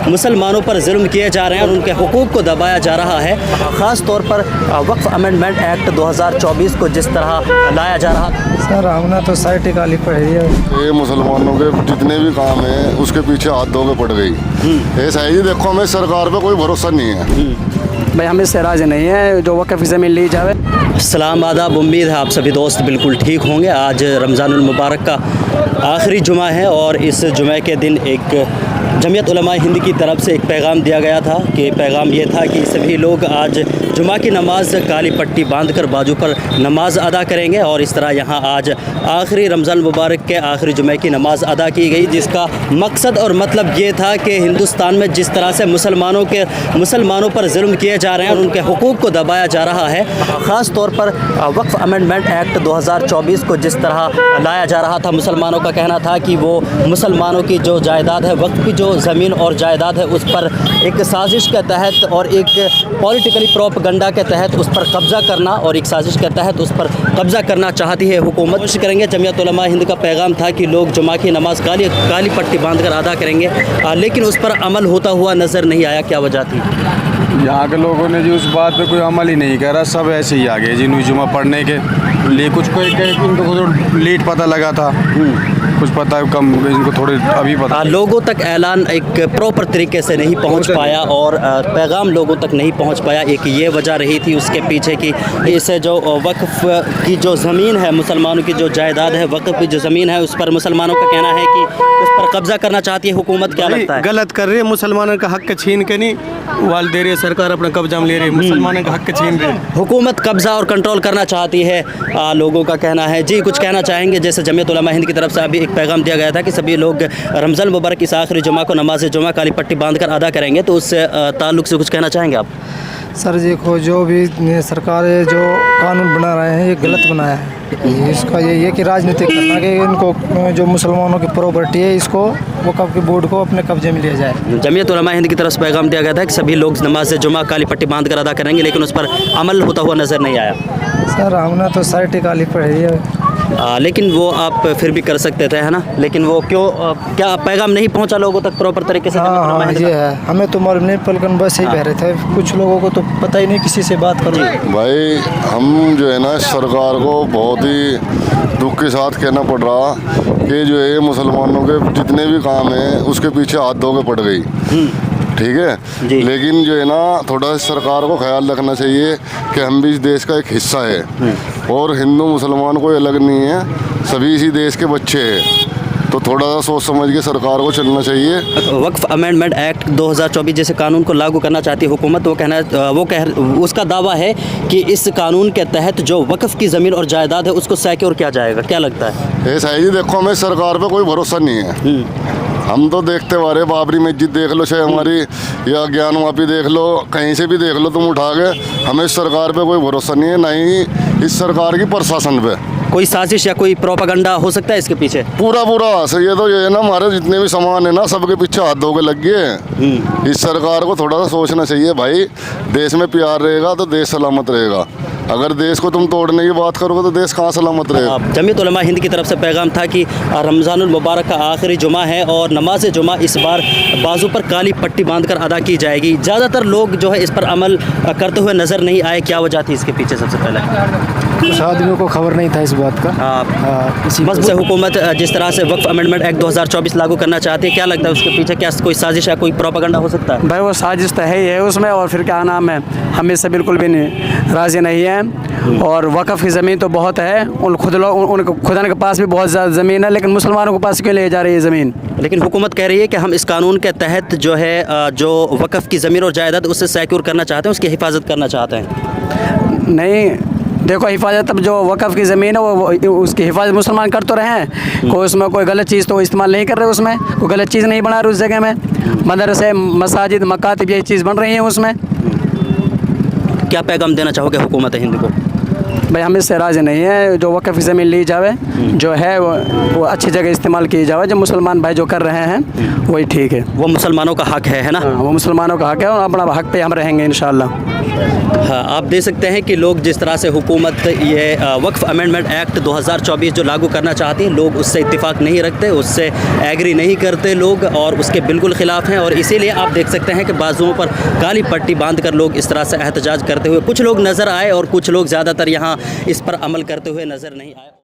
मुसलमानों पर जुल्म किए जा रहे हैं और उनके हुकूक को दबाया जा रहा है। ख़ास तौर पर वक्फ अमेंडमेंट एक्ट 2024 को जिस तरह लाया जा रहा। सर हमने तो साइट निकाली पड़ी है। ये मुसलमानों के जितने भी काम हैं उसके पीछे हाथ धो के पड़ गई। ऐसा है जी, देखो हमें सरकार पे कोई भरोसा नहीं है भाई, हम इससे राज़ी नहीं है जो वक़्फ़ की ज़मीन ली जावे। सलाम आदाब, उम्मीद है आप सभी दोस्त बिल्कुल ठीक होंगे। आज रमज़ानुल मुबारक का आखिरी जुमा है और इस जुमे के दिन एक जमीयत उलमाए हिंद की तरफ से एक पैगाम दिया गया था कि पैगाम ये था कि सभी लोग आज जुमा की नमाज़ काली पट्टी बांधकर बाजू पर नमाज अदा करेंगे और इस तरह यहाँ आज आखिरी रमज़ान मुबारक के आखिरी जुमे की नमाज अदा की गई, जिसका मकसद और मतलब ये था कि हिंदुस्तान में जिस तरह से मुसलमानों पर जुल्म किए जा रहे हैं और उनके हुकूक को दबाया जा रहा है। ख़ास तौर पर वक्फ अमेंडमेंट एक्ट 2024 को जिस तरह लाया जा रहा था, मुसलमानों का कहना था कि वो मुसलमानों की जो जायदाद है, वक्फ की जो ज़मीन और जायदाद है, उस पर एक साजिश के तहत और एक पॉलिटिकली प्रोपगंडा के तहत उस पर कब्ज़ा करना और एक साजिश के तहत उस पर कब्ज़ा करना चाहती है हुकूमत। कोशिश करेंगे। जमीयत उलमा हिंद का पैगाम था कि लोग जुमा की नमाज काली पट्टी बांधकर अदा करेंगे, लेकिन उस पर अमल होता हुआ नज़र नहीं आया। क्या वजह थी? यहाँ के लोगों ने जी उस बात पे कोई अमल ही नहीं करा, सब ऐसे ही आ गए जी जुमा पढ़ने के लिए। कुछ को इनको लेट पता लगा था, कुछ पता कम, इनको थोड़े अभी पता। लोगों तक ऐलान एक प्रॉपर तरीके से नहीं पहुंच पाया और पैगाम लोगों तक नहीं पहुंच पाया। एक ये वजह रही थी उसके पीछे की, इससे जो वक्फ की जो ज़मीन है, मुसलमानों की जो जायदाद है, वक्फ की जो ज़मीन है, उस पर मुसलमानों का कहना है कि उस पर कब्ज़ा करना चाहती है हुकूमत। क्या लगता है? गलत कर रही है, मुसलमानों का हक छीन के नहीं वाल दे रही है, सरकार अपना कब्जा में ले रही है, मुसलमानों का हक छीन रही है। हुकूमत कब्ज़ा और कंट्रोल करना चाहती है, लोगों का कहना है। जी, कुछ कहना चाहेंगे? जैसे जमीयत उलमा हिंद की तरफ से अभी एक पैगाम दिया गया था कि सभी लोग रमज़ान मुबारक इस आखिरी जुमा को नमाज जुमा काली पट्टी बांधकर अदा करेंगे, तो उससे ताल्लुक़ से कुछ कहना चाहेंगे आप? सर देखो, जो भी सरकार जो कानून बना रहे हैं ये गलत बनाया है। इसका ये है कि राजनीतिक करना कि इनको जो मुसलमानों की प्रॉपर्टी है इसको वक्फ के बोर्ड को अपने कब्जे में लिया जाए। जमीयत उलमा हिंद की तरफ से पैगाम दिया गया था कि सभी लोग नमाज जुमा काली पट्टी बांधकर अदा करेंगे, लेकिन उस पर अमल होता हुआ नज़र नहीं आया। सर हमने तो साइट निकाली पड़ी है। लेकिन वो आप फिर भी कर सकते थे, है ना? लेकिन वो क्यों, क्या पैगाम नहीं पहुंचा लोगों तक प्रॉपर तरीके से? हाँ ये है, हमें तो मालूम नहीं, पलकन बस ही बह रहे थे, कुछ लोगों को तो पता ही नहीं, किसी से बात करो। भाई हम जो है ना सरकार को बहुत ही दुख के साथ कहना पड़ रहा कि जो है मुसलमानों के जितने भी काम हैं उसके पीछे हाथ धो के पड़ गई। ठीक है, लेकिन जो है ना थोड़ा सरकार को ख्याल रखना चाहिए कि हम भी इस देश का एक हिस्सा है और हिंदू मुसलमान कोई अलग नहीं है, सभी इसी देश के बच्चे हैं, तो थोड़ा सा सोच समझ के सरकार को चलना चाहिए। वक्फ अमेंडमेंट एक्ट 2024 जैसे कानून को लागू करना चाहती है हुकूमत, उसका दावा है कि इस कानून के तहत जो वक्फ की ज़मीन और जायदाद है उसको सिक्योर किया जाएगा। क्या लगता है? ऐसा है जी, देखो हमें सरकार पे कोई भरोसा नहीं है। हम तो देखते आ रहे, बाबरी मस्जिद देख लो, चाहे हमारी या ज्ञान वापी देख लो, कहीं से भी देख लो तुम उठा के, हमें सरकार पे कोई भरोसा नहीं है, ना ही इस सरकार की प्रशासन पे। कोई साजिश या कोई प्रोपेगेंडा हो सकता है इसके पीछे? पूरा सही है, तो ये है ना हमारे जितने भी सामान है ना सबके पीछे हाथ धो के लग गए। इस सरकार को थोड़ा सा सोचना चाहिए भाई, देश में प्यार रहेगा तो देश सलामत रहेगा, अगर देश को तुम तोड़ने की बात करोगे तो देश कहाँ सलामत रहेगा। जमीयत उलमा हिंद की तरफ से पैगाम था कि रमज़ानुल मुबारक का आखिरी जुमा है और नमाज जुमा इस बार बाजू पर काली पट्टी बांधकर अदा की जाएगी। ज़्यादातर लोग जो है इस पर अमल करते हुए नज़र नहीं आए। क्या वजह थी इसके पीछे? सबसे पहले कुछ आदमियों को खबर नहीं था इस बात का। बस से हुकूमत जिस तरह से वक्फ अमेंडमेंट एक्ट 2024 लागू करना चाहती है, क्या लगता है उसके पीछे क्या कोई साजिश या कोई प्रोपेगेंडा हो सकता है? भाई वो साजिश तो है ही है उसमें, और फिर क्या नाम है, हम इससे बिल्कुल भी नहीं राज़ी नहीं हैं। और वक़्फ़ की ज़मीन तो बहुत है, खुदा के पास भी बहुत ज़्यादा ज़मीन है, लेकिन मुसलमानों के पास क्यों ले जा रही है ज़मीन? लेकिन हुकूमत कह रही है कि हम इस कानून के तहत जो है जो वक़्फ़ की ज़मीन और जायदाद उससे सिक्योर करना चाहते हैं, उसकी हिफाजत करना चाहते हैं। नहीं देखो, हिफाजत अब जो वक़्फ़ की ज़मीन है वो उसकी हिफाजत मुसलमान कर तो रहे हैं, कोई उसमें कोई गलत चीज़ तो इस्तेमाल नहीं कर रहे, उसमें कोई गलत चीज़ नहीं बना रहे उस जगह में। मदरसे, मसाजिद, मकातिब यही चीज़ बन रही हैं उसमें। क्या पैगाम देना चाहोगे हुकूमत हिंद को? भाई हम इससे राज़ी नहीं है। जो वक़्फ़ ज़मीन ली जावे, जो है वो अच्छी जगह इस्तेमाल की जावे। जो मुसलमान भाई जो कर रहे हैं वही ठीक है। वो मुसलमानों का हक है ना? हाँ, वो मुसलमानों का हक है और अपना हक पे हम रहेंगे इंशाअल्लाह। हाँ, आप देख सकते हैं कि लोग जिस तरह से हुकूमत ये वक्फ अमेंडमेंट एक्ट 2024 जो लागू करना चाहती है, लोग उससे इत्तेफाक नहीं रखते, उससे एग्री नहीं करते लोग और उसके बिल्कुल ख़िलाफ़ हैं। और इसीलिए आप देख सकते हैं कि बाजुओं पर काली पट्टी बांध कर लोग इस तरह से एहतजाज करते हुए कुछ लोग नज़र आए और कुछ लोग ज़्यादातर यहाँ इस पर अमल करते हुए नज़र नहीं आए।